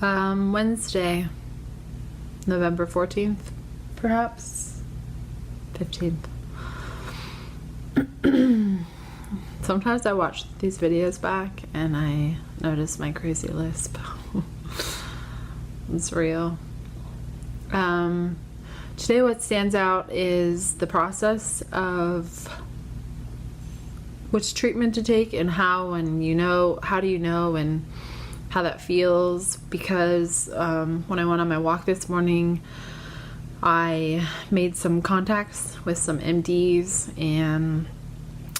Wednesday, November 14th, perhaps 15th. Sometimes I watch these videos back and I notice my crazy lisp. It's real. Today what stands out is the process of which treatment to take and how, and how do you know, and how that feels, because when I went on my walk this morning, I made some contacts with some MDs and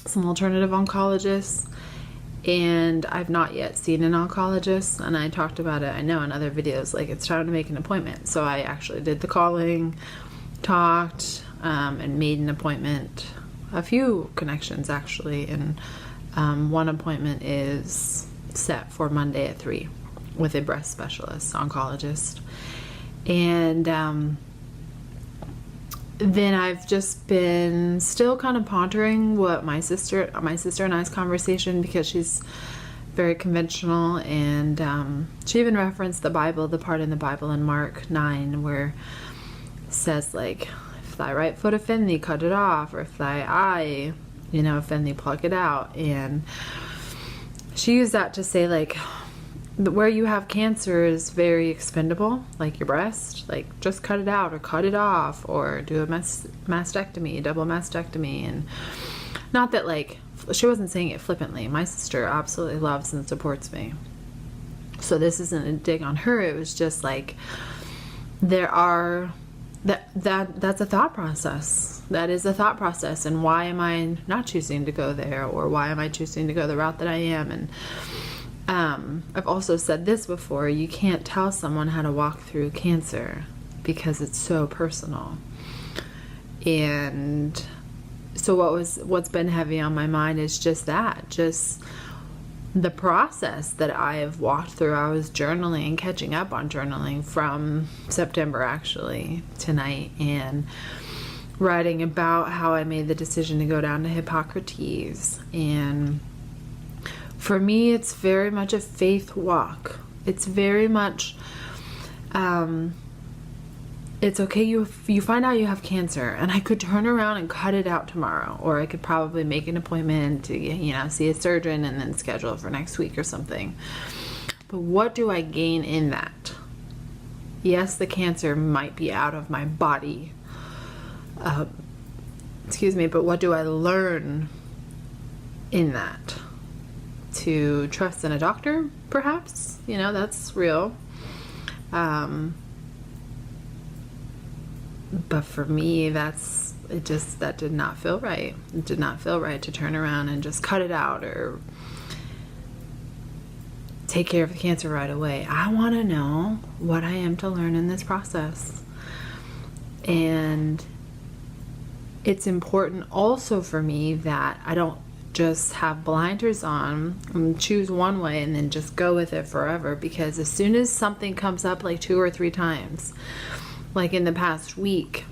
some alternative oncologists, and I've not yet seen an oncologist, and I talked about it, I know, in other videos, like it's time to make an appointment. So I actually did the calling, talked, and made an appointment, a few connections actually, and one appointment is set for Monday at 3 with a breast specialist oncologist. And then I've just been still kind of pondering what my sister and I's conversation, because she's very conventional, and she even referenced the Bible, the part in the Bible in Mark 9 where it says, like, if thy right foot offend thee, cut it off, or if thy eye, offend thee, pluck it out. And she used that to say, like, where you have cancer is very expendable, like your breast, like just cut it out or cut it off, or do a mastectomy, double mastectomy. And not that, like, she wasn't saying it flippantly. My sister absolutely loves and supports me, so this isn't a dig on her. It was just like, that's a thought process. That is a thought process. And why am I not choosing to go there, or why am I choosing to go the route that I am? And I've also said this before, you can't tell someone how to walk through cancer because it's so personal. And so what's been heavy on my mind is just the process that I have walked through. I was journaling, catching up on journaling from September actually tonight, and writing about how I made the decision to go down to Hippocrates. And for me, it's very much a faith walk. It's very much, it's okay, you find out you have cancer, and I could turn around and cut it out tomorrow, or I could probably make an appointment to, see a surgeon and then schedule it for next week or something. But what do I gain in that? Yes, the cancer might be out of my body, but what do I learn in that? To trust in a doctor, perhaps, that's real. But for me, that did not feel right. It did not feel right to turn around and just cut it out or take care of the cancer right away. I want to know what I am to learn in this process. And it's important also for me that I don't just have blinders on and choose one way and then just go with it forever, because as soon as something comes up, like 2 or 3 times, like in the past week,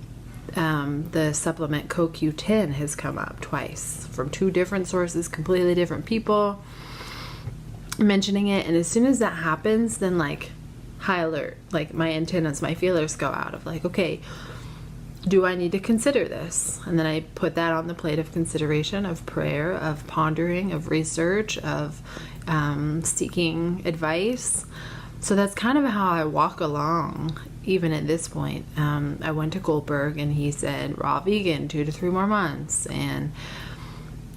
the supplement CoQ10 has come up twice from 2 different sources, completely different people mentioning it. And as soon as that happens, then like high alert, like my antennas, my feelers go out of like, okay, do I need to consider this? And then I put that on the plate of consideration, of prayer, of pondering, of research, of seeking advice. So that's kind of how I walk along, even at this point. I went to Goldberg and he said, raw vegan, 2 to 3 more months. And,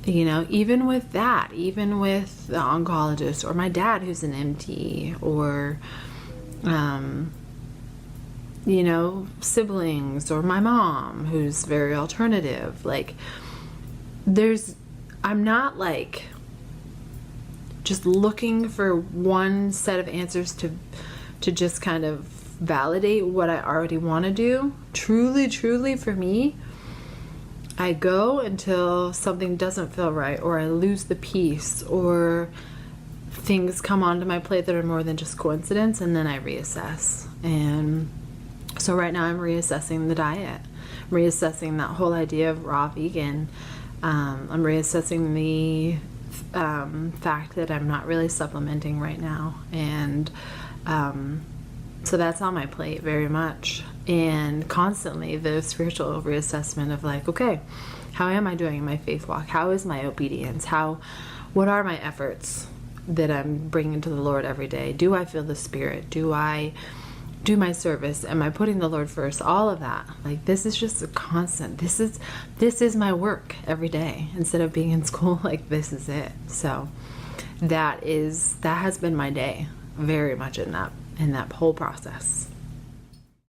even with that, even with the oncologist, or my dad who's an MD, or, siblings, or my mom who's very alternative, like I'm not like just looking for one set of answers to just kind of validate what I already want to do. Truly for me, I go until something doesn't feel right, or I lose the peace, or things come onto my plate that are more than just coincidence, and then I reassess. And so right now I'm reassessing the diet, reassessing that whole idea of raw vegan. I'm reassessing the fact that I'm not really supplementing right now, and So that's on my plate very much. And constantly the spiritual reassessment of like, okay, how am I doing in my faith walk? How is my obedience? What are my efforts that I'm bringing to the Lord every day? Do I feel the Spirit? Do I do my service? Am I putting the Lord first? All of that. Like, this is just a constant. This is my work every day. Instead of being in school, like, this is it. So that has been my day very much in that whole process.